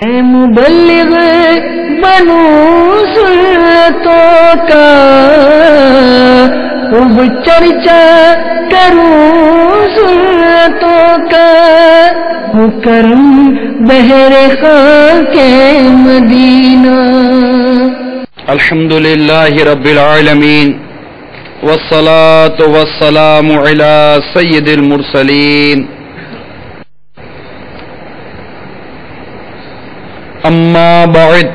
مبلغ بنو سنتوں کا خوب چرچا کروں سنتوں کا ہو کرم بہر خاک مدینہ. الحمدللہ رب العالمین والصلاة والسلام علی سید المرسلین. اما بعد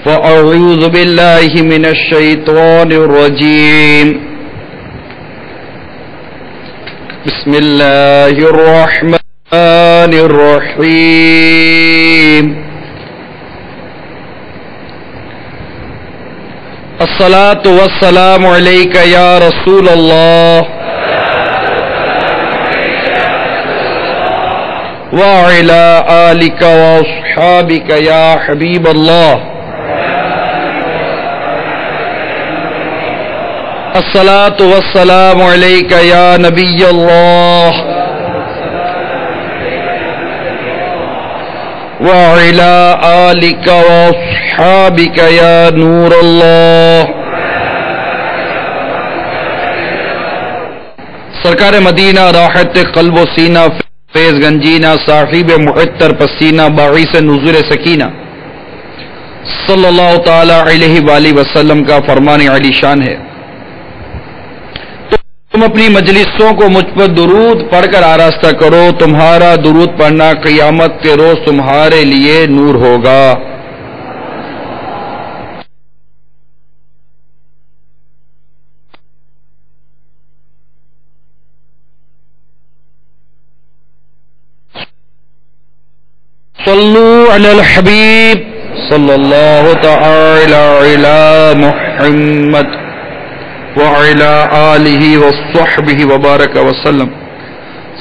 فاعوذ باللہ من الشیطان الرجیم. بسم اللہ الرحمن الرحیم. الصلاة والسلام علیک یا رسول اللہ وعلى آلك وأصحابك يا حبيب الله. الصلاة والسلام عليك يا نبي الله وعلى آلك وأصحابك يا نور الله. سرکار مدینہ راحت قلب و سینہ فیض گنجینہ صاحب معطر پسینہ باعث نزول سکینہ صلی اللہ تعالی علیہ وآلہ وسلم کا فرمان علی شان ہے. تم اپنی مجلسوں کو مجھ پر درود پڑھ کر آراستہ کرو. تمہارا درود پڑھنا قیامت کے روز تمہارے لیے نور ہوگا. صلو علی الحبیب صلی اللہ تعالی علی محمد وعلی آلہ وصحبہ وبارک وسلم.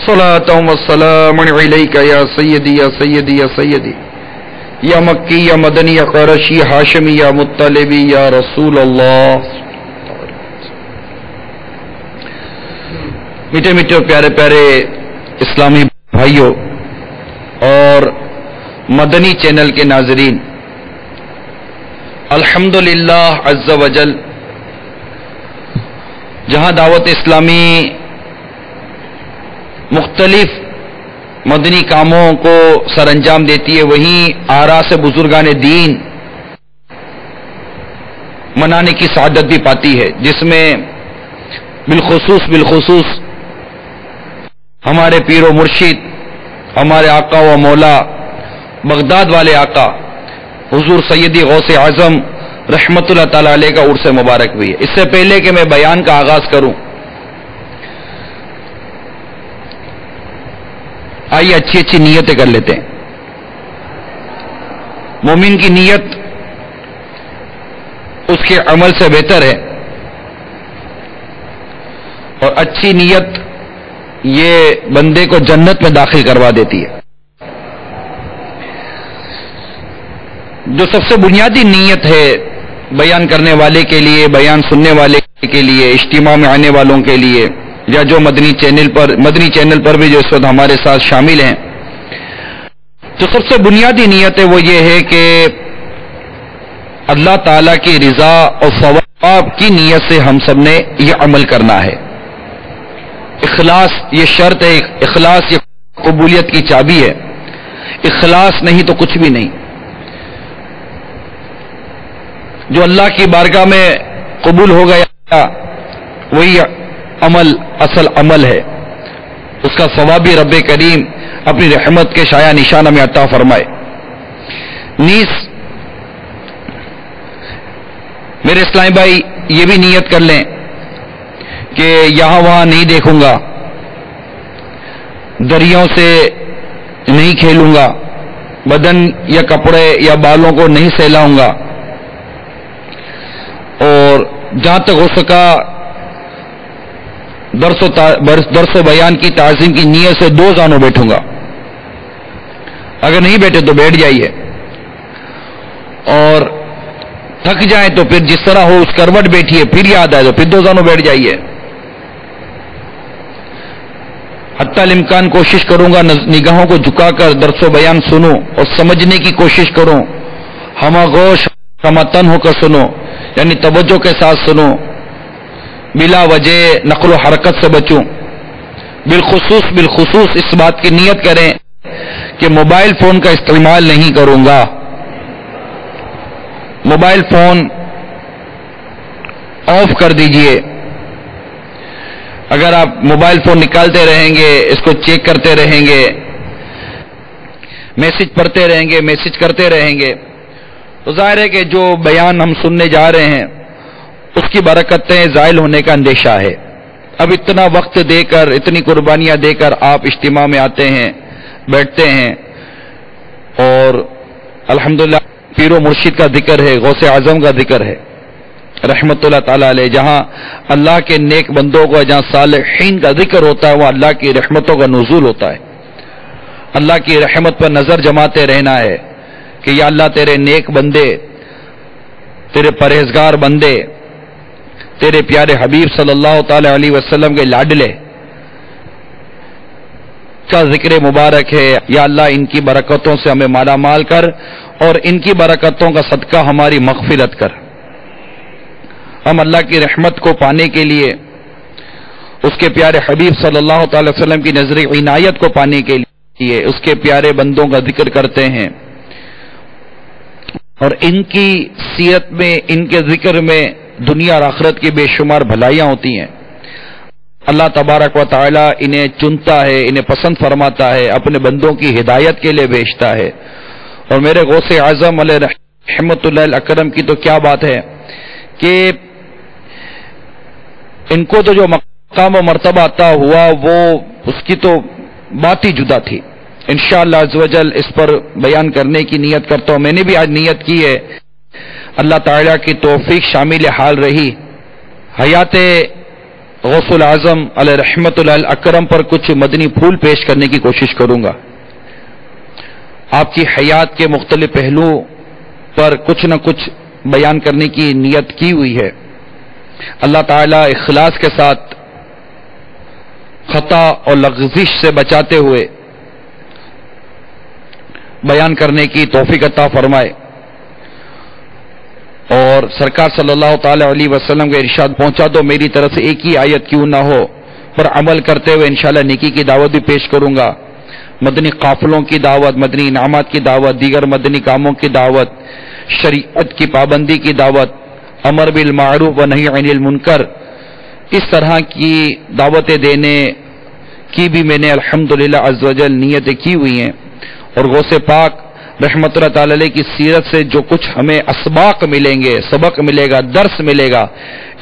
صلاۃ و سلام علیک یا سیدی یا سیدی یا سیدی یا مکی یا مدنی یا قرشی ہاشمی یا مطلبی یا رسول اللہ. میٹھے میٹھے پیارے پیارے اسلامی بھائیوں اور مدنی چینل کے ناظرین، الحمدللہ عز وجل جہاں دعوت اسلامی مختلف مدنی کاموں کو سر انجام دیتی ہے، وہیں آرا سے بزرگان دین منانے کی سعادت بھی پاتی ہے، جس میں بالخصوص ہمارے پیر و مرشد، ہمارے آقا و مولا بغداد والے آقا حضور سیدی غوث اعظم رحمت اللہ تعالی علیہ کا عرس مبارک بھی ہے. اس سے پہلے کہ میں بیان کا آغاز کروں، آئیے اچھی اچھی نیتیں کر لیتے ہیں. مومن کی نیت اس کے عمل سے بہتر ہے، اور اچھی نیت یہ بندے کو جنت میں داخل کروا دیتی ہے. جو سب سے بنیادی نیت ہے بیان کرنے والے کے لیے، بیان سننے والے کے لیے، اجتماع میں آنے والوں کے لیے، یا جو مدنی چینل پر بھی جو اس وقت ہمارے ساتھ شامل ہیں، جو سب سے بنیادی نیت ہے وہ یہ ہے کہ اللہ تعالی کی رضا اور ثواب کی نیت سے ہم سب نے یہ عمل کرنا ہے. اخلاص یہ شرط ہے، اخلاص یہ قبولیت کی چابی ہے. اخلاص نہیں تو کچھ بھی نہیں. جو اللہ کی بارگاہ میں قبول ہو گیا وہی عمل اصل عمل ہے. اس کا ثواب بھی رب کریم اپنی رحمت کے شایع نشانہ میں عطا فرمائے. نیز میرے اسلامی بھائی یہ بھی نیت کر لیں کہ یہاں وہاں نہیں دیکھوں گا، دریوں سے نہیں کھیلوں گا، بدن یا کپڑے یا بالوں کو نہیں سہلاؤں گا، اور جہاں تک ہو سکا درس و بیان کی تعظیم کی نیت سے 2 زانوں بیٹھوں گا. اگر نہیں بیٹھے تو بیٹھ جائیے، اور تھک جائیں تو پھر جس طرح ہو اس کروٹ بیٹھیے، پھر یاد آئے تو پھر 2 زانوں بیٹھ جائیے. حتی الامکان کوشش کروں گا نگاہوں کو جھکا کر درس و بیان سنوں اور سمجھنے کی کوشش کروں، ہماغوش ہمتن ہو کر سنو، یعنی توجہ کے ساتھ سنو، بلا وجہ نقل و حرکت سے بچوں۔ بالخصوص اس بات کی نیت کریں کہ موبائل فون کا استعمال نہیں کروں گا۔ موبائل فون آف کر دیجئے۔ اگر آپ موبائل فون نکالتے رہیں گے، اس کو چیک کرتے رہیں گے، میسج پڑھتے رہیں گے، میسج کرتے رہیں گے، تو ظاہر ہے کہ جو بیان ہم سننے جا رہے ہیں اس کی برکتیں زائل ہونے کا اندیشہ ہے۔ اب اتنا وقت دے کر، اتنی قربانیاں دے کر آپ اجتماع میں آتے ہیں، بیٹھتے ہیں، اور الحمدللہ پیر و مرشد کا ذکر ہے، غوث اعظم کا ذکر ہے رحمت اللہ تعالی علیہ، جہاں اللہ کے نیک بندوں کا، جہاں صالحین کا ذکر ہوتا ہے، وہ اللہ کی رحمتوں کا نزول ہوتا ہے۔ اللہ کی رحمت پر نظر جماتے رہنا ہے کہ یا اللہ تیرے نیک بندے، تیرے پرہیزگار بندے، تیرے پیارے حبیب صلی اللہ تعالی علیہ وسلم کے لاڈلے کا ذکر مبارک ہے، یا اللہ ان کی برکتوں سے ہمیں مالا مال کر اور ان کی برکتوں کا صدقہ ہماری مغفرت کر۔ ہم اللہ کی رحمت کو پانے کے لیے، اس کے پیارے حبیب صلی اللہ تعالی وسلم کی نظر عنایت کو پانے کے لیے اس کے پیارے بندوں کا ذکر کرتے ہیں، اور ان کی سیرت میں، ان کے ذکر میں دنیا اور آخرت کی بے شمار بھلائیاں ہوتی ہیں۔ اللہ تبارک و تعالی انہیں چنتا ہے، انہیں پسند فرماتا ہے، اپنے بندوں کی ہدایت کے لیے بھیجتا ہے۔ اور میرے غوث اعظم علیہ رحمت اللہ الاکرم کی تو کیا بات ہے کہ ان کو تو جو مقام و مرتبہ عطا ہوا وہ اس کی تو بات ہی جدا تھی۔ انشاءاللہ عز و جل اس پر بیان کرنے کی نیت کرتا ہوں۔ میں نے بھی آج نیت کی ہے، اللہ تعالیٰ کی توفیق شامل حال رہی، حیات غوث الاعظم علیہ رحمت اللہ الاکرم پر کچھ مدنی پھول پیش کرنے کی کوشش کروں گا۔ آپ کی حیات کے مختلف پہلو پر کچھ نہ کچھ بیان کرنے کی نیت کی ہوئی ہے۔ اللہ تعالیٰ اخلاص کے ساتھ خطا اور لغزش سے بچاتے ہوئے بیان کرنے کی توفیق عطا فرمائے، اور سرکار صلی اللہ تعالی علیہ وسلم کا ارشاد پہنچا دو، میری طرف سے ایک ہی آیت کیوں نہ ہو پر عمل کرتے ہوئے انشاءاللہ نیکی کی دعوت بھی پیش کروں گا۔ مدنی قافلوں کی دعوت، مدنی انعامات کی دعوت، دیگر مدنی کاموں کی دعوت، شریعت کی پابندی کی دعوت، امر بالمعروف و نہی عن المنکر، اس طرح کی دعوتیں دینے کی بھی میں نے الحمدللہ عز و جل نیتیں کی ہوئی ہیں۔ اور غوث پاک رحمت اللہ تعالی علیہ کی سیرت سے جو کچھ ہمیں اسباق ملیں گے، سبق ملے گا، درس ملے گا،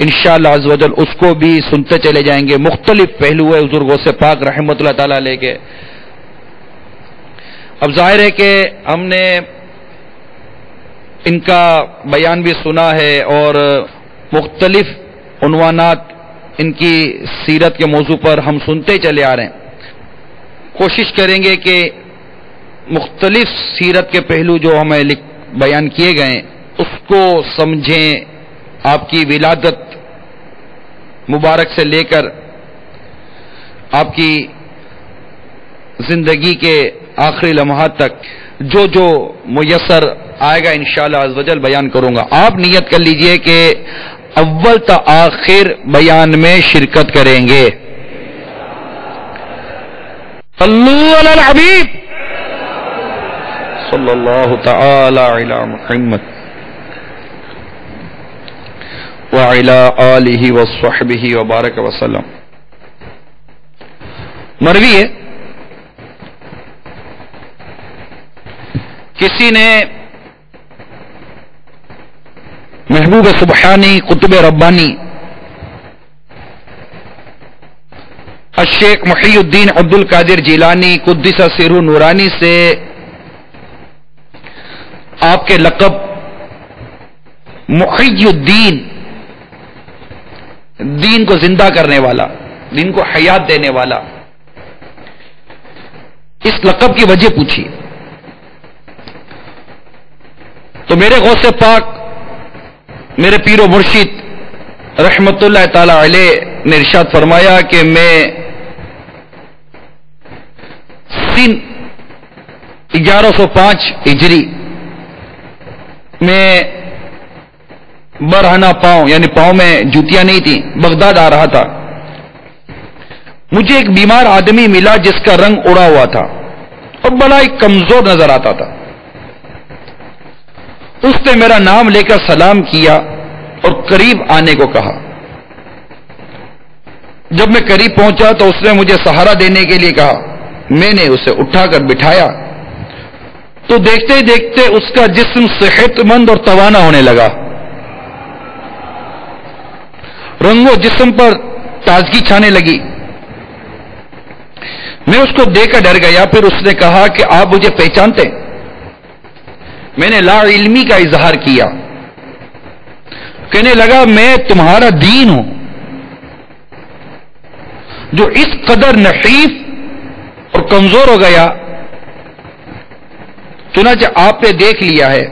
انشاءاللہ عز و جل اس کو بھی سنتے چلے جائیں گے۔ مختلف پہلو ہے حضور غوث پاک رحمت اللہ تعالی علیہ کے۔ اب ظاہر ہے کہ ہم نے ان کا بیان بھی سنا ہے اور مختلف عنوانات ان کی سیرت کے موضوع پر ہم سنتے چلے آ رہے ہیں۔ کوشش کریں گے کہ مختلف سیرت کے پہلو جو ہمیں بیان کیے گئے اس کو سمجھیں، آپ کی ولادت مبارک سے لے کر آپ کی زندگی کے آخری لمحات تک جو جو میسر آئے گا انشاءاللہ عز و جل بیان کروں گا۔ آپ نیت کر لیجئے کہ اول تا آخر بیان میں شرکت کریں گے۔ صلو علی الحبیب صلی اللہ تعالی علی محمد وعلی آلہ وصحبہ وبارک وسلم۔ مروی ہے کسی نے محبوب سبحانی قطب ربانی الشیخ محی الدین عبد القادر جیلانی قدس سرہ نورانی سے آپ کے لقب محی الدین، دین کو زندہ کرنے والا، دین کو حیات دینے والا، اس لقب کی وجہ پوچھی تو میرے غوث پاک، میرے پیر و مرشد رحمت اللہ تعالی علیہ نے ارشاد فرمایا کہ میں سن 1105 ہجری میں برہنہ پاؤں یعنی پاؤں میں جوتیاں نہیں تھیں، بغداد آ رہا تھا. مجھے ایک بیمار آدمی ملا جس کا رنگ اڑا ہوا تھا اور بڑا ہی کمزور نظر آتا تھا. اس نے میرا نام لے کر سلام کیا اور قریب آنے کو کہا. جب میں قریب پہنچا تو اس نے مجھے سہارا دینے کے لیے کہا. میں نے اسے اٹھا کر بٹھایا تو دیکھتے ہی دیکھتے اس کا جسم صحت مند اور توانا ہونے لگا. رنگو جسم پر تازگی چھانے لگی. میں اس کو دیکھ کر ڈر گیا. پھر اس نے کہا کہ آپ مجھے پہچانتے؟ میں نے لا علمی کا اظہار کیا. کہنے لگا میں تمہارا دین ہوں جو اس قدر نحیف اور کمزور ہو گیا. چنانچہ آپ نے دیکھ لیا ہے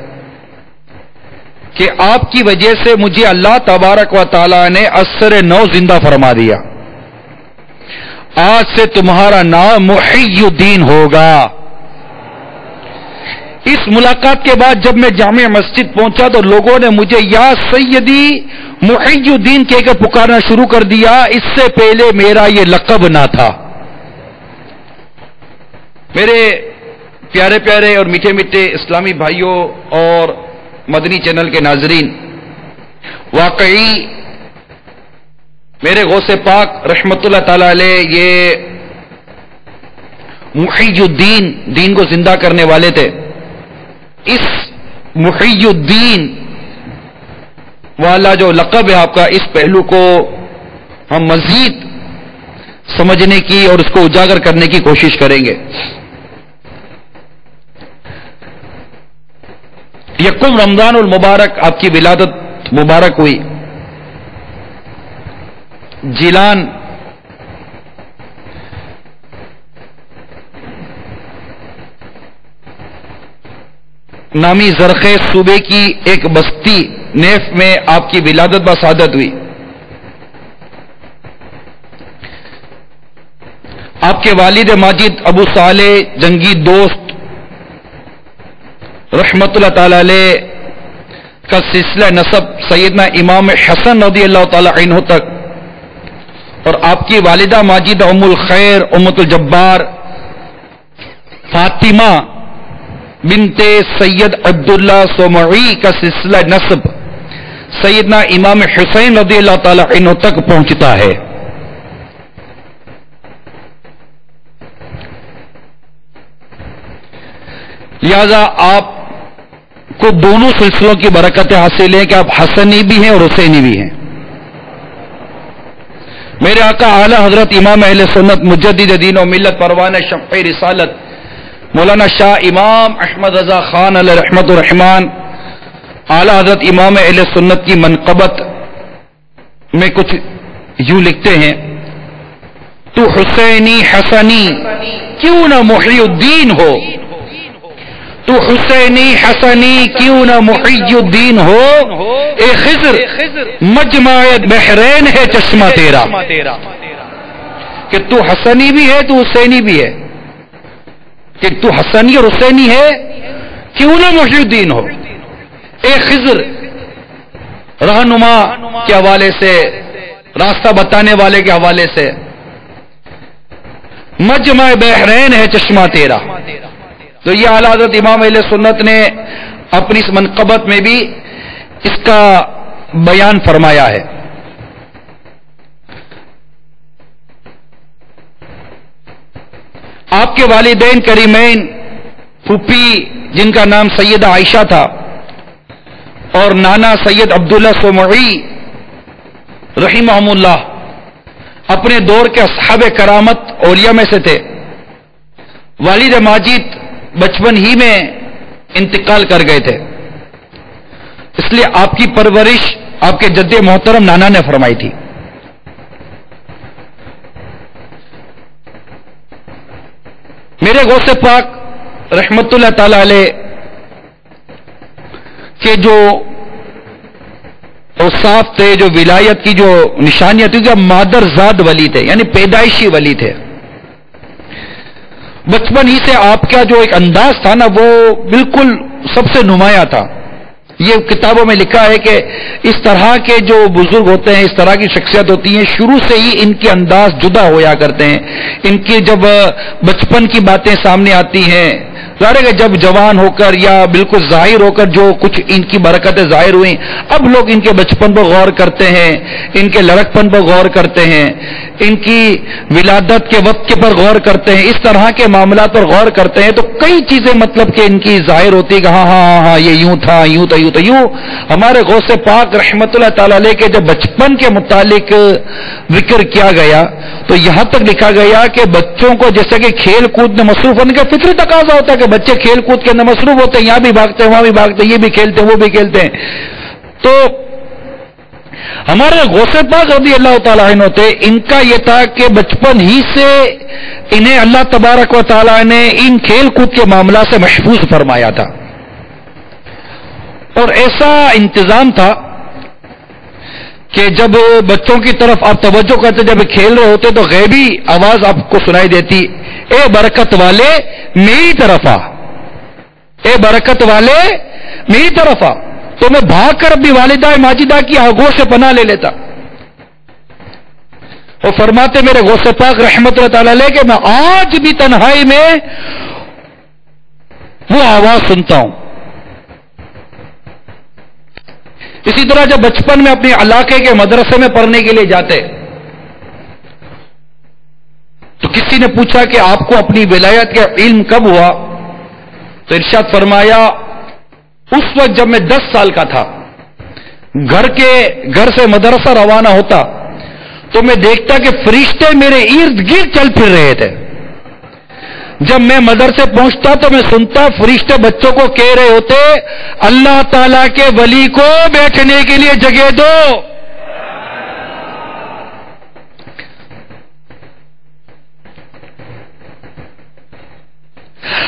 کہ آپ کی وجہ سے مجھے اللہ تبارک و تعالی نے عصر نو زندہ فرما دیا. آج سے تمہارا نام محی الدین ہوگا. اس ملاقات کے بعد جب میں جامع مسجد پہنچا تو لوگوں نے مجھے یا سیدی محی الدین کہہ کر پکارنا شروع کر دیا. اس سے پہلے میرا یہ لقب نہ تھا. میرے پیارے پیارے اور میٹھے میٹھے اسلامی بھائیوں اور مدنی چینل کے ناظرین، واقعی میرے غوث پاک رحمت اللہ تعالی علیہ یہ محی الدین، دین کو زندہ کرنے والے تھے. اس محی الدین والا جو لقب ہے آپ کا، اس پہلو کو ہم مزید سمجھنے کی اور اس کو اجاگر کرنے کی کوشش کریں گے. یکم رمضان المبارک آپ کی ولادت مبارک ہوئی. جیلان نامی زرخیز صوبے کی ایک بستی نیف میں آپ کی ولادت بسعادت ہوئی. آپ کے والد ماجد ابو صالح جنگی دوست رحمت اللہ تعالی علیہ کا سلسلہ نسب سیدنا امام حسن رضی اللہ تعالی عنہ تک، اور آپ کی والدہ ماجد ام الخیر امت الجبار فاطمہ بنت سید عبداللہ سومعی کا سلسلہ نسب سیدنا امام حسین رضی اللہ تعالی عنہ تک پہنچتا ہے. لہذا آپ کو دونوں سلسلوں کی برکتیں حاصل ہیں کہ آپ حسنی بھی ہیں اور حسینی بھی ہیں. میرے آقا اعلی حضرت امام اہل سنت مجدد دین و ملت پروانہ شمع رسالت مولانا شاہ امام احمد رضا خان علیہ رحمت الرحمان اعلی حضرت امام اہل سنت کی منقبت میں کچھ یوں لکھتے ہیں: تو حسینی حسنی کیوں نہ محی الدین ہو، تو حسینی حسنی کیوں نہ محی الدین ہو، اے خضر مجمع بحرین ہے چشمہ تیرا. کہ تو حسنی بھی ہے تو حسینی بھی ہے، کہ تو حسنی اور حسینی ہے کیوں نہ محی الدین ہو. اے خضر رہنما کے حوالے سے، راستہ بتانے والے کے حوالے سے، مجمع بحرین ہے چشمہ تیرا. تو یہ اعلی حضرت امام اہل سنت نے اپنی اس منقبت میں بھی اس کا بیان فرمایا ہے. آپ کے والدین کریمین، پھوپھی جن کا نام سیدہ عائشہ تھا اور نانا سید عبداللہ سومعی رحمہم اللہ، اپنے دور کے اصحاب کرامت اولیاء میں سے تھے. والد ماجد بچپن ہی میں انتقال کر گئے تھے، اس لیے آپ کی پرورش آپ کے جد محترم نانا نے فرمائی تھی. میرے غوث پاک رحمت اللہ تعالی علیہ کے جو اوصاف تھے، جو ولایت کی جو نشانیاں تھیں، کہ مادر زاد ولی تھے، یعنی پیدائشی ولی تھے. بچپن ہی سے آپ کا جو ایک انداز تھا نا وہ بالکل سب سے نمایاں تھا. یہ کتابوں میں لکھا ہے کہ اس طرح کے جو بزرگ ہوتے ہیں، اس طرح کی شخصیت ہوتی ہیں، شروع سے ہی ان کے انداز جدا ہویا کرتے ہیں. ان کی جب بچپن کی باتیں سامنے آتی ہیں، ظاہر ہے کہ جب جوان ہو کر یا بالکل ظاہر ہو کر جو کچھ ان کی برکتیں ظاہر ہوئیں، اب لوگ ان کے بچپن پر غور کرتے ہیں، ان کے لڑکپن پر غور کرتے ہیں، ان کی ولادت کے وقت پر غور کرتے ہیں، اس طرح کے معاملات پر غور کرتے ہیں. تو کئی چیزیں مطلب کہ ان کی ظاہر ہوتی ہے کہ ہاں ہاں ہاں یہ یوں تھا، یوں تھا، یوں تھا. یوں ہمارے غوث پاک رحمت اللہ تعالی علیہ کے جب بچپن کے متعلق ذکر کیا گیا تو یہاں تک لکھا گیا کہ بچوں کو جیسے کہ کھیل کود میں مصروف ہونے کا فطری تقاضا ہوتا ہے کہ بچے کھیل کود کے اندر مصروف ہوتے ہیں، یہاں بھی بھاگتے ہیں، وہاں بھی بھاگتے ہیں، یہ بھی کھیلتے ہیں، وہ بھی کھیلتے ہیں. تو ہمارے غوث پاک رضی اللہ تعالیٰ عنہ تھے، ان کا یہ تھا کہ بچپن ہی سے انہیں اللہ تبارک و تعالیٰ نے ان کھیل کود کے معاملات سے محفوظ فرمایا تھا. اور ایسا انتظام تھا کہ جب بچوں کی طرف آپ توجہ کرتے، جب کھیل رہے ہوتے تو غیبی آواز آپ کو سنائی دیتی، اے برکت والے میری طرف آ، اے برکت والے میری طرف آ. تو میں بھاگ کر اپنی والدہ ماجدہ کی آغوش سے پناہ لے لیتا. وہ فرماتے میرے غوث پاک رحمت اللہ تعالی علیہ کہ میں آج بھی تنہائی میں وہ آواز سنتا ہوں. اسی طرح جب بچپن میں اپنے علاقے کے مدرسے میں پڑھنے کے لیے جاتے تو کسی نے پوچھا کہ آپ کو اپنی ولایت کا علم کب ہوا؟ تو ارشاد فرمایا اس وقت جب میں 10 سال کا تھا، گھر سے مدرسہ روانہ ہوتا تو میں دیکھتا کہ فرشتے میرے ارد گرد چل پھر رہے تھے. جب میں مدرسے پہنچتا تو میں سنتا فرشتے بچوں کو کہہ رہے ہوتے اللہ تعالی کے ولی کو بیٹھنے کے لیے جگہ دو.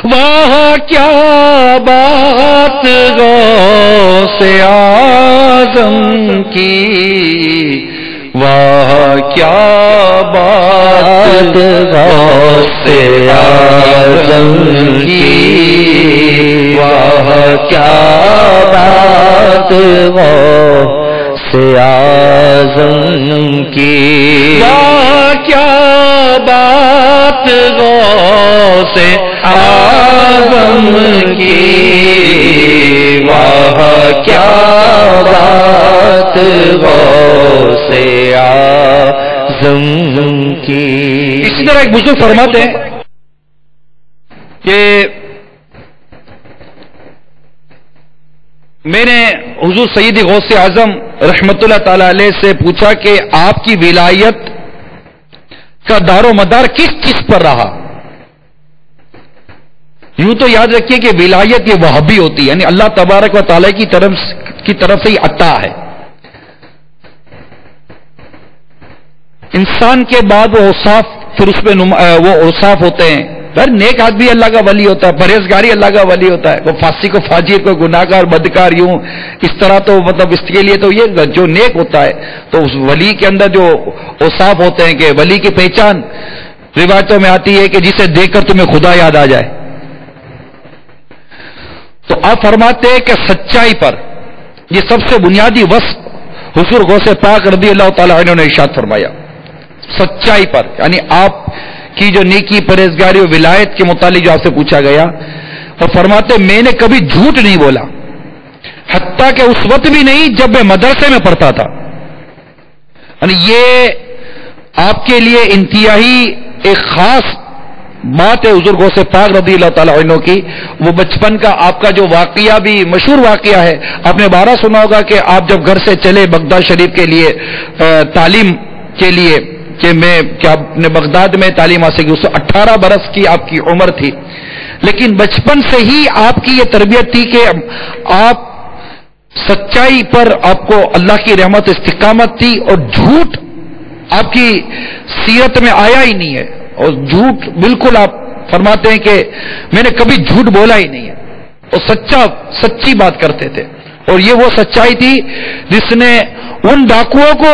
واہ کیا بات غوث اعظم کی، واہ کیا بات غوث اعظم کی، واہ کیا بات غوث اعظم کی، واہ کیا بات غوث اعظم کی، واہ کیا بات غوث اعظم کی. اسی طرح ایک بزرگ فرماتے ہیں کہ میں نے حضور سید غوث اعظم رحمت اللہ تعالی علیہ سے پوچھا کہ آپ کی ولایت کا دار و مدار کس چیز پر رہا؟ یوں تو یاد رکھیے کہ ولایت یہ وہابی ہوتی ہے، یعنی اللہ تبارک و تعالی کی طرف سے یہ عطا ہے. انسان کے بعد وہ اوصاف پھر اس میں وہ اوصاف ہوتے ہیں. ہر نیک آدمی اللہ کا ولی ہوتا ہے، پرہیزگاری اللہ کا ولی ہوتا ہے. وہ فاسق کو فاجر کو گناہگار بدکار یوں اس طرح تو مطلب اس کے لیے تو یہ جو نیک ہوتا ہے تو اس ولی کے اندر جو اوصاف ہوتے ہیں کہ ولی کی پہچان روایتوں میں آتی ہے کہ جسے دیکھ کر تمہیں خدا یاد آ جائے. تو آپ فرماتے ہیں کہ سچائی پر یہ سب سے بنیادی وصف حضور غوث پاک رضی اللہ تعالی عنہ نے ارشاد فرمایا. سچائی پر یعنی آپ کی جو نیکی پرہیزگاری اور ولایت کے متعلق جو آپ سے پوچھا گیا، اور فرماتے میں نے کبھی جھوٹ نہیں بولا، حتیٰ کہ اس وقت بھی نہیں جب میں مدرسے میں پڑھتا تھا. یعنی یہ آپ کے لیے انتہائی ایک خاص بات ہے حضور غوث پاک رضی اللہ تعالیٰ عنہ کی. وہ بچپن کا آپ کا جو واقعہ بھی مشہور واقعہ ہے، آپ نے بارہ سنا ہوگا کہ آپ جب گھر سے چلے بغداد شریف کے لیے تعلیم کے لیے کہ میں کیا آپ نے بغداد میں تعلیم حاصل کی، اس 18 برس کی آپ کی عمر تھی، لیکن بچپن سے ہی آپ کی یہ تربیت تھی کہ آپ سچائی پر آپ کو اللہ کی رحمت استقامت تھی اور جھوٹ آپ کی سیرت میں آیا ہی نہیں ہے. اور جھوٹ بالکل آپ فرماتے ہیں کہ میں نے کبھی جھوٹ بولا ہی نہیں ہے اور سچی بات کرتے تھے. اور یہ وہ سچائی تھی جس نے ان ڈاکوؤں کو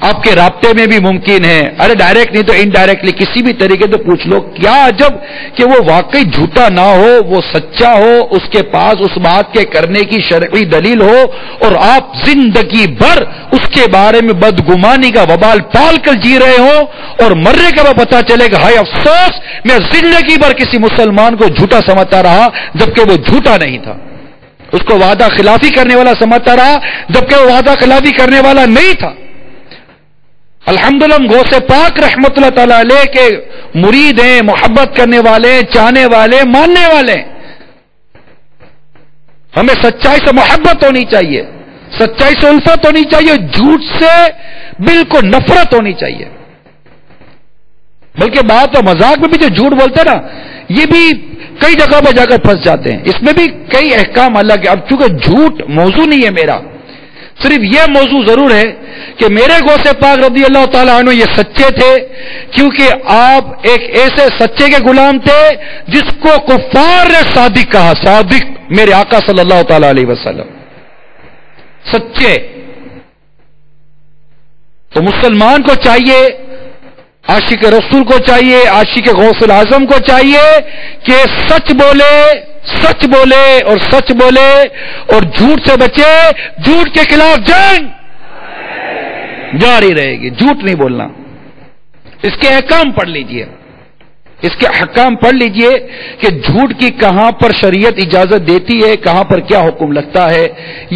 آپ کے رابطے میں بھی ممکن ہے، ارے ڈائریکٹ نہیں تو انڈائریکٹلی کسی بھی طریقے سے پوچھ لو، کیا عجب کہ وہ واقعی جھوٹا نہ ہو، وہ سچا ہو، اس کے پاس اس بات کے کرنے کی شرعی دلیل ہو، اور آپ زندگی بھر اس کے بارے میں بدگمانی کا وبال پال کر جی رہے ہو، اور مرنے کے بعد پتا چلے گا ہائے افسوس میں زندگی بھر کسی مسلمان کو جھوٹا سمجھتا رہا جبکہ وہ جھوٹا نہیں تھا، اس کو وعدہ خلافی کرنے والا سمجھتا رہا جبکہ وہ وعدہ خلافی کرنے والا نہیں تھا۔ الحمدللہ ہم غوث پاک رحمت اللہ تعالی علیہ کے مرید ہیں، محبت کرنے والے، چاہنے والے، ماننے والے۔ ہمیں سچائی سے محبت ہونی چاہیے، سچائی سے الفت ہونی چاہیے، جھوٹ سے بالکل نفرت ہونی چاہیے۔ بلکہ بات اور مذاق میں بھی جو جھوٹ بولتے نا، یہ بھی کئی جگہ پہ جا کر پھنس جاتے ہیں، اس میں بھی کئی احکام الگ ہے۔ اب چونکہ جھوٹ موضوع نہیں ہے میرا، صرف یہ موضوع ضرور ہے کہ میرے غوث پاک رضی اللہ تعالیٰ عنہ یہ سچے تھے، کیونکہ آپ ایک ایسے سچے کے غلام تھے جس کو کفار نے صادق کہا، صادق میرے آقا صلی اللہ تعالیٰ علیہ وسلم، سچے۔ تو مسلمان کو چاہیے، عاشق رسول کو چاہیے، عاشق غوث الاعظم کو چاہیے کہ سچ بولے، سچ بولے اور سچ بولے، اور جھوٹ سے بچے، جھوٹ کے خلاف جنگ جاری رہے گی، جھوٹ نہیں بولنا۔ اس کے احکام پڑھ لیجئے، اس کے احکام پڑھ لیجئے کہ جھوٹ کی کہاں پر شریعت اجازت دیتی ہے، کہاں پر کیا حکم لگتا ہے۔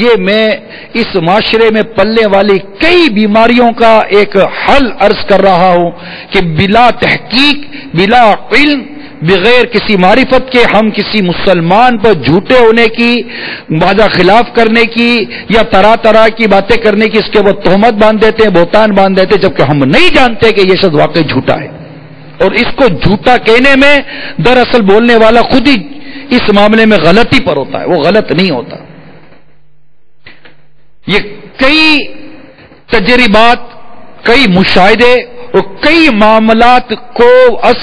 یہ میں اس معاشرے میں پلنے والی کئی بیماریوں کا ایک حل عرض کر رہا ہوں کہ بلا تحقیق، بلا علم، بغیر کسی معرفت کے ہم کسی مسلمان پر جھوٹے ہونے کی، وعدہ خلاف کرنے کی یا طرح طرح کی باتیں کرنے کی اس کے وہ تہمت باندھ دیتے ہیں، بہتان باندھ دیتے ہیں، جبکہ ہم نہیں جانتے کہ یہ شخص واقعی جھوٹا ہے۔ اور اس کو جھوٹا کہنے میں دراصل بولنے والا خود ہی اس معاملے میں غلطی پر ہوتا ہے، وہ غلط نہیں ہوتا۔ یہ کئی تجربات، کئی مشاہدے اور کئی معاملات کو از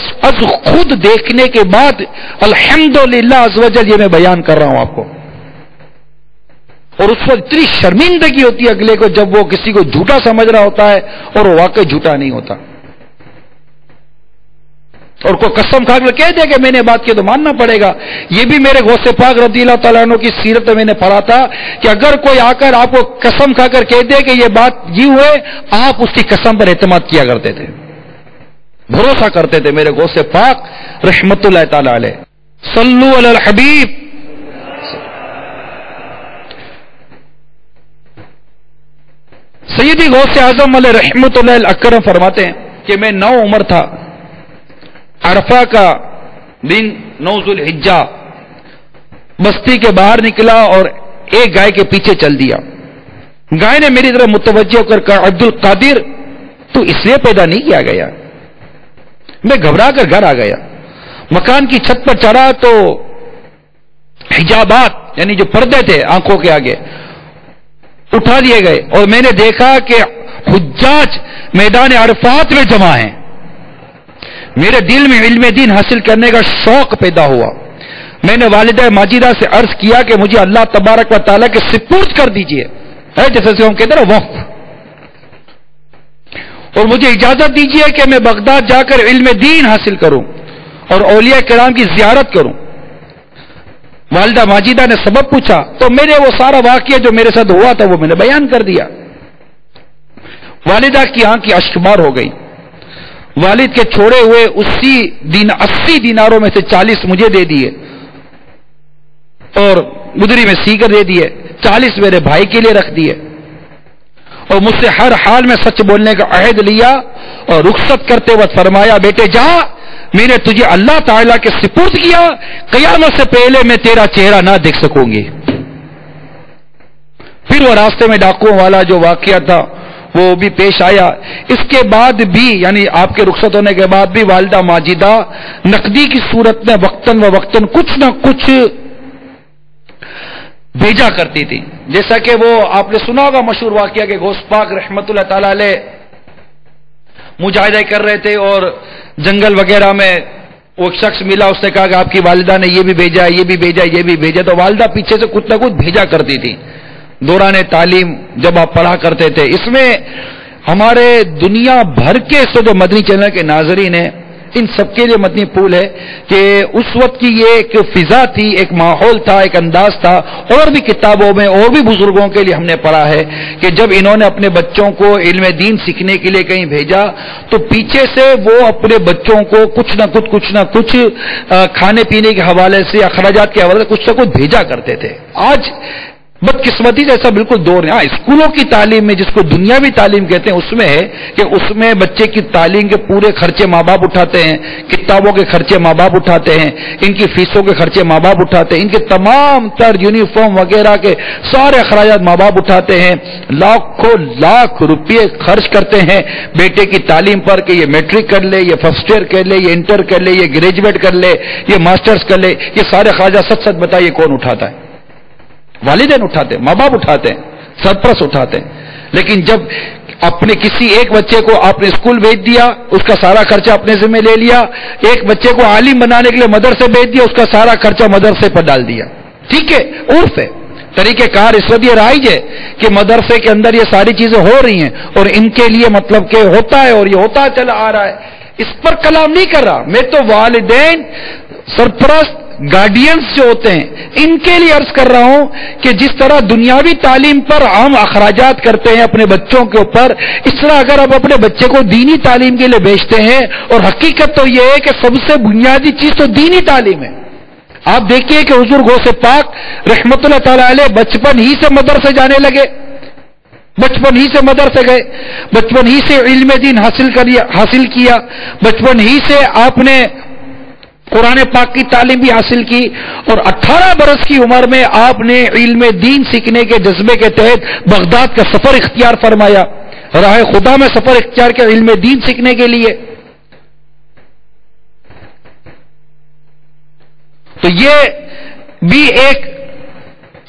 خود دیکھنے کے بعد الحمدللہ عز وجل یہ میں بیان کر رہا ہوں آپ کو۔ اور اس وقت اتنی شرمندگی ہوتی ہے اگلے کو جب وہ کسی کو جھوٹا سمجھ رہا ہوتا ہے اور وہ واقعی جھوٹا نہیں ہوتا، اور کوئی قسم کھا کے کہہ دے کہ میں نے بات کی تو ماننا پڑے گا۔ یہ بھی میرے غوث پاک رضی اللہ تعالیٰ عنہ کی سیرت میں نے پڑھا تھا کہ اگر کوئی آ کر آپ کو قسم کھا کر کہہ دے کہ یہ بات یہ ہوئے، آپ اس کی قسم پر اعتماد کیا کرتے تھے، بھروسہ کرتے تھے۔ میرے غوث پاک رحمت اللہ تعالی علیہ، صلو علی الحبیب۔ سیدی غوث اعظم علیہ رحمت اللہ الاکرم فرماتے ہیں کہ میں 9 عمر تھا، عرفہ کا دن 9 ذوالحجہ، بستی کے باہر نکلا اور ایک گائے کے پیچھے چل دیا۔ گائے نے میری طرف متوجہ ہو کر کہا، عبد القادر تو اس لیے پیدا نہیں کیا گیا۔ میں گھبرا کر گھر آ گیا، مکان کی چھت پر چڑھا تو حجابات یعنی جو پردے تھے آنکھوں کے آگے اٹھا لیے گئے، اور میں نے دیکھا کہ حجاج میدان عرفات میں جمع ہیں۔ میرے دل میں علم دین حاصل کرنے کا شوق پیدا ہوا۔ میں نے والدہ ماجدہ سے عرض کیا کہ مجھے اللہ تبارک و تعالیٰ کے سپرد کر دیجئے، جیسے ہم کہتے ہیں نا وقف، اور مجھے اجازت دیجئے کہ میں بغداد جا کر علم دین حاصل کروں اور اولیاء کرام کی زیارت کروں۔ والدہ ماجدہ نے سبب پوچھا تو میں نے وہ سارا واقعہ جو میرے ساتھ ہوا تھا وہ میں نے بیان کر دیا۔ والدہ کی آنکھ کی اشکبار ہو گئی۔ والد کے چھوڑے ہوئے 80 دیناروں میں سے 40 مجھے دے دیے اور گدری میں سی کر دے دیے، 40 میرے بھائی کے لیے رکھ دیے، اور مجھ سے ہر حال میں سچ بولنے کا عہد لیا، اور رخصت کرتے وقت فرمایا، بیٹے جا، میں نے تجھے اللہ تعالیٰ کے سپرد کیا، قیامت سے پہلے میں تیرا چہرہ نہ دیکھ سکوں گی۔ پھر وہ راستے میں ڈاکوؤں والا جو واقعہ تھا وہ بھی پیش آیا۔ اس کے بعد بھی یعنی آپ کے رخصت ہونے کے بعد بھی والدہ ماجدہ نقدی کی صورت میں وقتاً و وقتاً کچھ نہ کچھ بھیجا کرتی تھی، جیسا کہ وہ آپ نے سنا ہوگا مشہور واقعہ کہ غوث پاک رحمت اللہ تعالی علیہ مجاہدے کر رہے تھے اور جنگل وغیرہ میں وہ ایک شخص ملا، اس نے کہا کہ آپ کی والدہ نے یہ بھی بھیجا، یہ بھی بھیجا، یہ بھی بھیجا، تو والدہ پیچھے سے کچھ نہ کچھ بھیجا کرتی تھی۔ دوران تعلیم جب آپ پڑھا کرتے تھے، اس میں ہمارے دنیا بھر کے جو مدنی چینل کے ناظرین ہیں ان سب کے لیے مدنی پھول ہے کہ اس وقت کی یہ ایک فضا تھی، ایک ماحول تھا، ایک انداز تھا، اور بھی کتابوں میں اور بھی بزرگوں کے لیے ہم نے پڑھا ہے کہ جب انہوں نے اپنے بچوں کو علم دین سیکھنے کے لیے کہیں بھیجا تو پیچھے سے وہ اپنے بچوں کو کچھ نہ کچھ کھانے پینے کے حوالے سے، اخراجات کے حوالے سے کچھ نہ کچھ بھیجا کرتے تھے. آج بدقسمتی سے ایسا بالکل دور نہیں. اسکولوں کی تعلیم میں، جس کو دنیاوی تعلیم کہتے ہیں، اس میں ہے کہ اس میں بچے کی تعلیم کے پورے خرچے ماں باپ اٹھاتے ہیں، کتابوں کے خرچے ماں باپ اٹھاتے ہیں، ان کی فیسوں کے خرچے ماں باپ اٹھاتے ہیں، ان کے تمام تر یونیفارم وغیرہ کے سارے اخراجات ماں باپ اٹھاتے ہیں. لاکھوں لاکھ روپے خرچ کرتے ہیں بیٹے کی تعلیم پر کہ یہ میٹرک کر لے، یہ فرسٹ ایئر کر لے، یہ انٹر کر لے، یہ گریجویٹ کر لے، یہ ماسٹرز کر لے. یہ سارے اخراجات سچ بتائیے کون اٹھاتا ہے؟ والدین اٹھاتے ہیں، ماں باپ اٹھاتے ہیں، سرپرست اٹھاتے ہیں. لیکن جب اپنے کسی ایک بچے کو آپ نے اسکول بھیج دیا، اس کا سارا خرچہ اپنے ذمہ لے لیا، ایک بچے کو عالم بنانے کے لیے مدرسے بھیج دیا، اس کا سارا خرچہ مدرسے پر ڈال دیا. ٹھیک ہے، عرف ہے، طریقہ کار اس وقت یہ رائج ہے کہ مدرسے کے اندر یہ ساری چیزیں ہو رہی ہیں اور ان کے لیے مطلب کہ ہوتا ہے اور یہ ہوتا چلا آ رہا ہے. اس پر کلام نہیں کر رہا میں، تو والدین، سرپرست، گارڈینز جو ہوتے ہیں ان کے لیے عرض کر رہا ہوں کہ جس طرح دنیاوی تعلیم پر عام اخراجات کرتے ہیں اپنے بچوں کے اوپر، اس طرح اگر آپ اپنے بچے کو دینی تعلیم کے لیے بھیجتے ہیں، اور حقیقت تو یہ ہے کہ سب سے بنیادی چیز تو دینی تعلیم ہے. آپ دیکھیے کہ حضور غوث پاک رحمت اللہ تعالی علیہ بچپن ہی سے مدرسے جانے لگے، بچپن ہی سے مدرسے گئے، بچپن ہی سے علم دین حاصل کیا، بچپن ہی سے آپ نے قرآن پاک کی تعلیم بھی حاصل کی، اور 18 برس کی عمر میں آپ نے علم دین سیکھنے کے جذبے کے تحت بغداد کا سفر اختیار فرمایا، راہ خدا میں سفر اختیار کیا علم دین سیکھنے کے لیے. تو یہ بھی ایک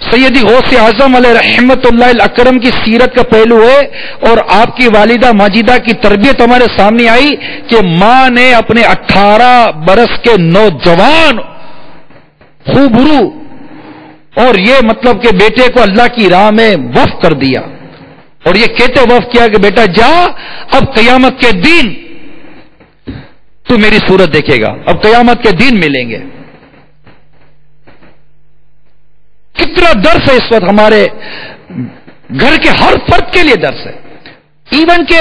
سیدی غوث اعظم علیہ رحمت اللہ الاکرم کی سیرت کا پہلو ہے. اور آپ کی والدہ ماجدہ کی تربیت ہمارے سامنے آئی کہ ماں نے اپنے 18 برس کے نوجوان خوبرو اور یہ مطلب کہ بیٹے کو اللہ کی راہ میں وقف کر دیا، اور یہ کہتے وقف کیا کہ بیٹا جا، اب قیامت کے دن تو میری صورت دیکھے گا، اب قیامت کے دن ملیں گے. کتنا درس ہے اس وقت ہمارے گھر کے ہر فرد کے لیے درس ہے. ایون کہ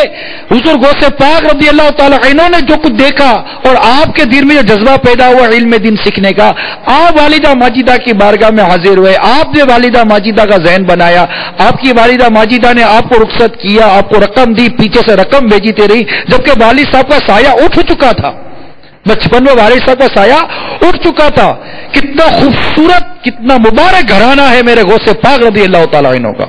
حضور غوث پاک رضی اللہ تعالی عنہ نے جو کچھ دیکھا اور آپ کے دل میں جو جذبہ پیدا ہوا علم دین سیکھنے کا، آپ والدہ ماجدہ کی بارگاہ میں حاضر ہوئے، آپ نے والدہ ماجدہ کا ذہن بنایا، آپ کی والدہ ماجدہ نے آپ کو رخصت کیا، آپ کو رقم دی، پیچھے سے رقم بھیجتی رہی، جبکہ والد صاحب کا سایہ اٹھ چکا تھا. بچپن میں والد صاحب کا سایہ اٹھ چکا تھا. کتنا خوبصورت، کتنا مبارک گھرانہ ہے میرے غوث پاک رضی اللہ تعالی عنہ کا،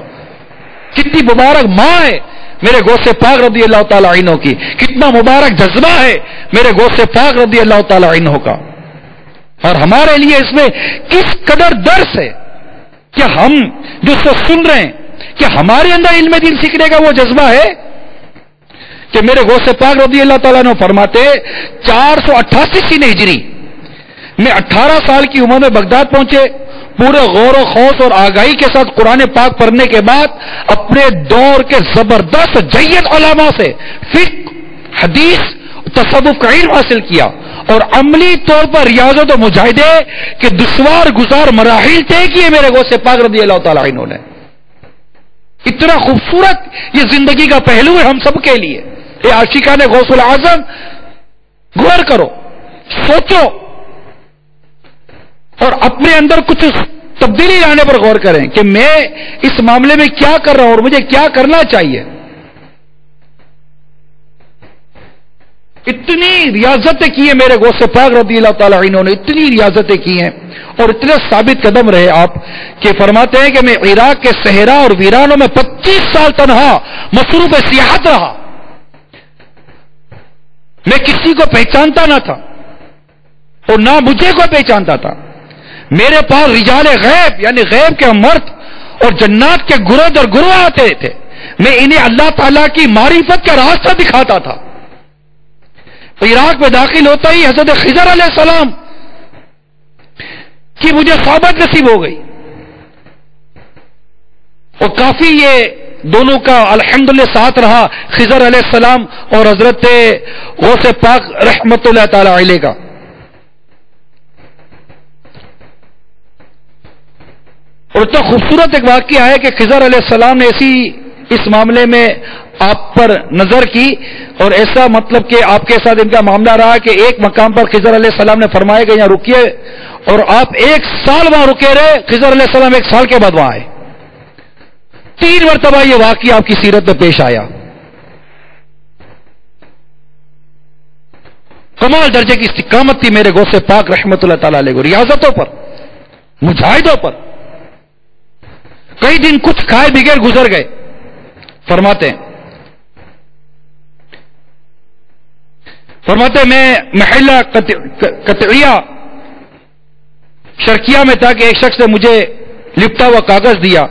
کتنی مبارک ماں ہے میرے غوث پاک رضی اللہ تعالی عنہ کی، کتنا مبارک جذبہ ہے میرے غوث پاک رضی اللہ تعالی عنہ کا. اور ہمارے لیے اس میں کس قدر درس ہے کہ ہم جو اس کو سن رہے ہیں کہ ہمارے اندر علم دین سیکھنے کا وہ جذبہ ہے کہ میرے غوث پاک رضی اللہ تعالیٰ عنہ فرماتے 488 ہجری میں 18 سال کی عمر میں بغداد پہنچے. پورے غور و خوف اور آگاہی کے ساتھ قرآن پاک پڑھنے کے بعد اپنے دور کے زبردست جید علماء سے فقہ، حدیث، تصوف کا علم حاصل کیا، اور عملی طور پر ریاضت و مجاہدے کے دشوار گزار مراحل طے کیے میرے غوث پاک رضی اللہ تعالیٰ عنہ نے. اتنا خوبصورت یہ زندگی کا پہلو ہے ہم سب کے لیے. یہ عاشقان غوث الاعظم غور کرو، سوچو، اور اپنے اندر کچھ تبدیلی لانے پر غور کریں کہ میں اس معاملے میں کیا کر رہا ہوں اور مجھے کیا کرنا چاہیے. اتنی ریاضتیں کی ہیں میرے غوث پاک رضی اللہ تعالی عنہ نے، اتنی ریاضتیں کی ہیں اور اتنے ثابت قدم رہے آپ کہ فرماتے ہیں کہ میں عراق کے صحرا اور ویرانوں میں 25 سال تنہا مصروف سیاحت رہا. میں کسی کو پہچانتا نہ تھا اور نہ مجھے کوئی پہچانتا تھا. میرے پاس رجال غیب یعنی غیب کے مرد اور جنات کے گرد اور گروہ آتے تھے. میں انہیں اللہ تعالیٰ کی معرفت کا راستہ دکھاتا تھا. عراق میں داخل ہوتا ہی حضرت خضر علیہ السلام کی مجھے صحبت نصیب ہو گئی، اور کافی یہ دونوں کا الحمدللہ ساتھ رہا، خضر علیہ السلام اور حضرت غوث پاک رحمت اللہ تعالی علیہ کا. اور اتنا خوبصورت ایک واقعہ ہے کہ خضر علیہ السلام نے اس معاملے میں آپ پر نظر کی، اور ایسا مطلب کہ آپ کے ساتھ ان کا معاملہ رہا کہ ایک مقام پر خضر علیہ السلام نے فرمایا کہ یہاں رکیے، اور آپ 1 سال وہاں رکے رہے. خضر علیہ السلام 1 سال کے بعد وہاں آئے. 3 مرتبہ یہ واقعہ آپ کی سیرت میں پیش آیا. کمال درجے کی استقامت تھی میرے غوث پاک رحمت اللہ تعالی علیہ کو، ریاضتوں پر، مجاہدوں پر. کئی دن کچھ کھائے بغیر گزر گئے. فرماتے میں محلہ قطعیہ شرکیہ میں تھا کہ ایک شخص نے مجھے لپٹا ہوا کاغذ دیا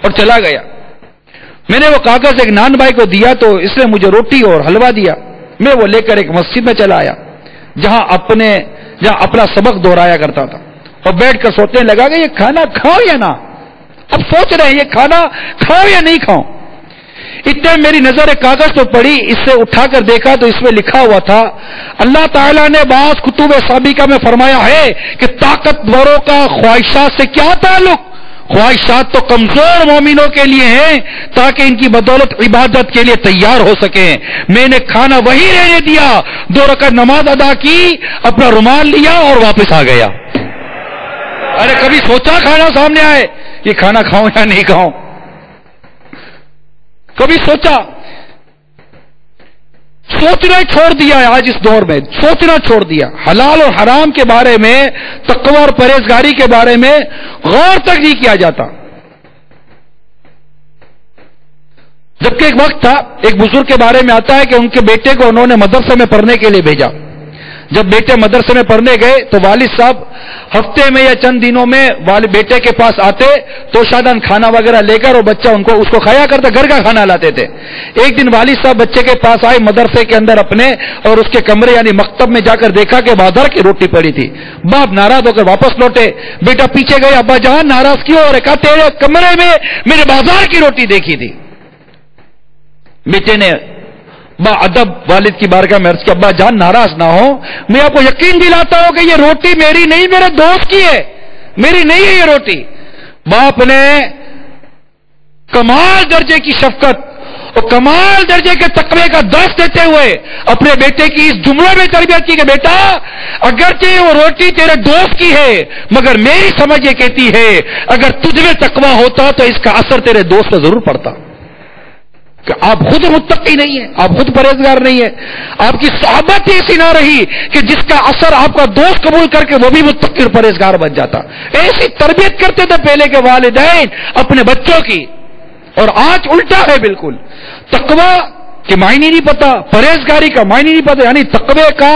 اور چلا گیا. میں نے وہ کاغذ ایک نان بھائی کو دیا تو اس نے مجھے روٹی اور حلوہ دیا. میں وہ لے کر ایک مسجد میں چلا آیا جہاں اپنا سبق دہرایا کرتا تھا، اور بیٹھ کر سوچنے لگا کہ یہ کھانا کھاؤ یا نہ. اب سوچ رہے ہیں یہ کھانا کھاؤ یا نہیں کھاؤں. اتنے میری نظر ایک کاغذ تو پڑی، اس سے اٹھا کر دیکھا تو اس میں لکھا ہوا تھا، اللہ تعالیٰ نے بعض کتب سابقہ میں فرمایا ہے کہ طاقتوروں کا خواہشات سے کیا تعلق. خواہشات تو کمزور مومنوں کے لیے ہیں تاکہ ان کی بدولت عبادت کے لیے تیار ہو سکیں. میں نے کھانا وہی رہنے دیا، 2 رکعت نماز ادا کی، اپنا رومال لیا اور واپس آ گیا. ارے کبھی سوچا کھانا سامنے آئے یہ کھانا کھاؤں یا نہیں کھاؤں؟ کبھی سوچا؟ سوچنا چھوڑ دیا ہے. آج اس دور میں سوچنا چھوڑ دیا. حلال اور حرام کے بارے میں، تقوی اور پرہیزگاری کے بارے میں غور تک نہیں کیا جاتا. جبکہ ایک وقت تھا، ایک بزرگ کے بارے میں آتا ہے کہ ان کے بیٹے کو انہوں نے مدرسے میں پڑھنے کے لیے بھیجا. جب بیٹے مدرسے میں پڑھنے گئے تو والد صاحب ہفتے میں یا چند دنوں میں بیٹے کے پاس آتے تو شادان کھانا وغیرہ لے کر، اور بچہ اس کو کھایا کرتا، گھر کا کھانا لاتے تھے. ایک دن والد صاحب بچے کے پاس آئے مدرسے کے اندر اپنے، اور اس کے کمرے یعنی مکتب میں جا کر دیکھا کہ بازار کی روٹی پڑی تھی. باپ ناراض ہو کر واپس لوٹے. بیٹا پیچھے گئے، ابا جان ناراض کیوں؟ اور کہا تیرے کمرے میں میرے بازار کی روٹی دیکھی تھی. بیٹے نے با ادب والد کی بارگاہ میں عرض کیا، ابا جان ناراض نہ ہو، میں آپ کو یقین دلاتا ہوں کہ یہ روٹی میری نہیں، میرے دوست کی ہے، میری نہیں ہے یہ روٹی. باپ نے کمال درجے کی شفقت اور کمال درجے کے تقوی کا درس دیتے ہوئے اپنے بیٹے کی اس جملے میں تربیت کی کہ بیٹا اگرچہ وہ روٹی تیرے دوست کی ہے مگر میری سمجھ یہ کہتی ہے اگر تجھ میں تقوی ہوتا تو اس کا اثر تیرے دوست پر ضرور پڑتا. کہ آپ خود متقی نہیں ہیں، آپ خود پرہیزگار نہیں ہیں، آپ کی صحبت ایسی نہ رہی کہ جس کا اثر آپ کا دوست قبول کر کے وہ بھی متقی اور پرہیزگار بن جاتا. ایسی تربیت کرتے تھے پہلے کے والدین اپنے بچوں کی، اور آج الٹا ہے بالکل. تقوی کے معنی نہیں پتا، پرہیزگاری کا معنی نہیں پتا. یعنی تقوی کا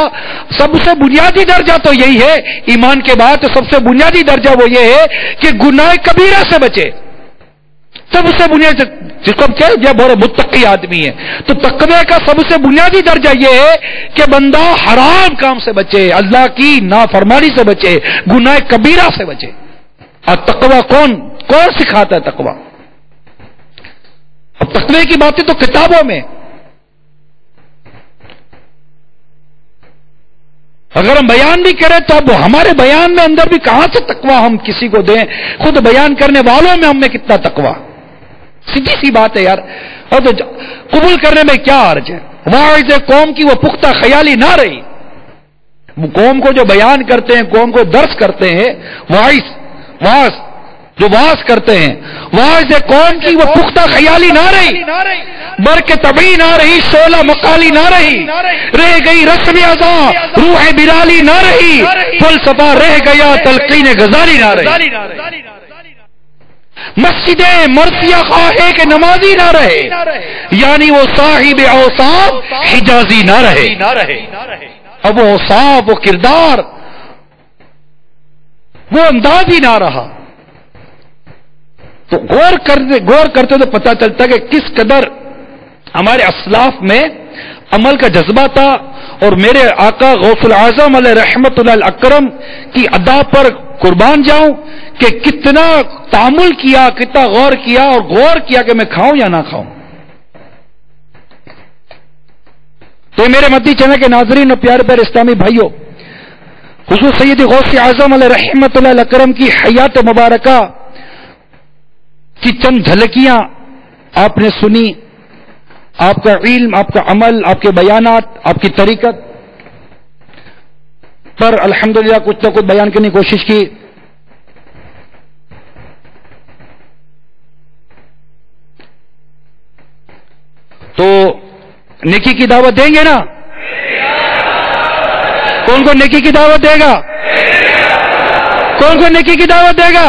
سب سے بنیادی درجہ تو یہی ہے، ایمان کے بعد سب سے بنیادی درجہ وہ یہ ہے کہ گناہ کبیرہ سے بچے. سب سے بنیادی، جس کو ہم کہتے ہیں بڑے متقی آدمی ہے، تو تقوی کا سب سے بنیادی درجہ یہ ہے کہ بندہ حرام کام سے بچے، اللہ کی نافرمانی سے بچے، گناہ کبیرہ سے بچے. اور تقوی کون سکھاتا ہے تقوی؟ اب تقوی کی باتیں تو کتابوں میں، اگر ہم بیان بھی کریں تو اب ہمارے بیان میں اندر بھی کہاں سے تقوی ہم کسی کو دیں؟ خود بیان کرنے والوں میں ہم میں کتنا تقوی؟ سیدھی سی بات ہے یار. اور تو قبول کرنے میں کیا حرج ہے؟ واعظ قوم کی وہ پختہ خیالی نہ رہی. قوم کو جو بیان کرتے ہیں، قوم کو درس کرتے ہیں، جو واعظ کرتے ہیں، واعظ قوم کی وہ پختہ خیالی نہ رہی، برق طبعی نہ رہی، شعلہ مقالی نہ رہی، رہ گئی رسم ازاں، روح بلالی نہ رہی، فلسفہ رہ گیا، تلقین غزالی نہ رہی. مسجدیں مرثیہ خواہ کہ نمازی نہ رہے، یعنی وہ صاحب اوصاف حجازی نہ رہے. اب وہ اوصاف، وہ کردار، وہ انداز ہی نہ رہا. تو غور کرتے تو پتہ چلتا کہ کس قدر ہمارے اسلاف میں عمل کا جذبہ تھا، اور میرے آقا غوث العظم علیہ رحمت اللہ الاکرم کی ادا پر قربان جاؤں کہ کتنا تامل کیا، کتنا غور کیا، اور غور کیا کہ میں کھاؤں یا نہ کھاؤں. تو میرے مدنی چینل کے ناظرین اور پیارے پیارے اسلامی بھائیوں، حضور سید غوث اعظم علیہ رحمت اللہ الاکرم کی حیات مبارکہ کی چند جھلکیاں آپ نے سنی. آپ کا علم، آپ کا عمل، آپ کے بیانات، آپ کی طریقت پر الحمدللہ کچھ نہ کچھ بیان کرنے کی کوشش کی. تو نیکی کی دعوت دیں گے نا؟ کون کون نیکی کی دعوت دے گا؟ کون کون نیکی کی دعوت دے گا؟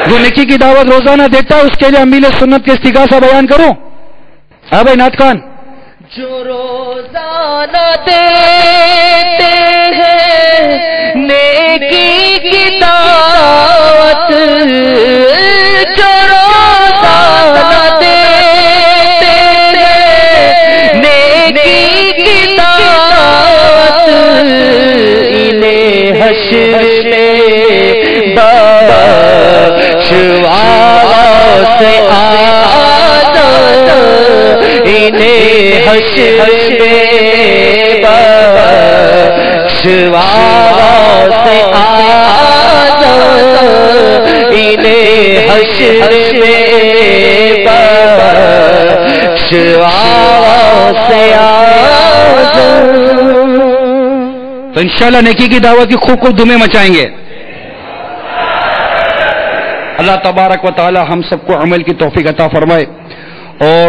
جو نیکی کی دعوت روزانہ دیتا ہے اس کے لیے امیل سنت کے استغاثہ بیان کروں. ہاں بھائی نعت خان. جو روزانہ دیتے ہیں نیکی کی دعوت، جو روزانہ دیتے ہیں نیکی کی دعوت، انہیں حشر میں سے انہیں حشر میں بخشوا سے انہیں حشر میں بخشوا سے تو انشاءاللہ نیکی کی دعوت کی خوب خوب دھومیں مچائیں گے. اللہ تبارک و تعالی ہم سب کو عمل کی توفیق عطا فرمائے، اور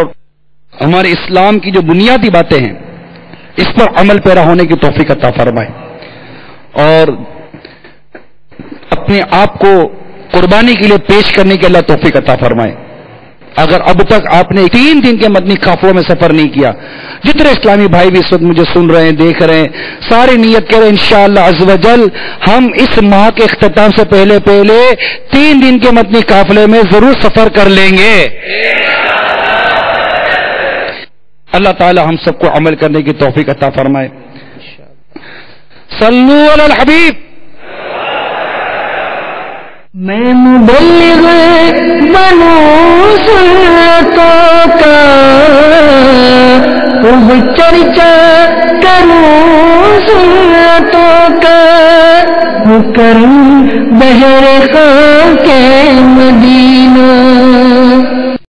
ہمارے اسلام کی جو بنیادی باتیں ہیں اس پر عمل پیرا ہونے کی توفیق عطا فرمائے، اور اپنے آپ کو قربانی کے لیے پیش کرنے کی اللہ توفیق عطا فرمائے. اگر اب تک آپ نے 3 دن کے مدنی قافلوں میں سفر نہیں کیا، جتنے اسلامی بھائی بھی اس وقت مجھے سن رہے ہیں، دیکھ رہے ہیں، سارے نیت کریں انشاءاللہ عز و جل ہم اس ماہ کے اختتام سے پہلے 3 دن کے مدنی قافلے میں ضرور سفر کر لیں گے. اللہ تعالی ہم سب کو عمل کرنے کی توفیق عطا فرمائے. صلو علی الحبیب. میں مبلغ بنوں سنتوں کا، خوب چرچا کروں سنتوں کا، کروں بہر خاک مدینہ.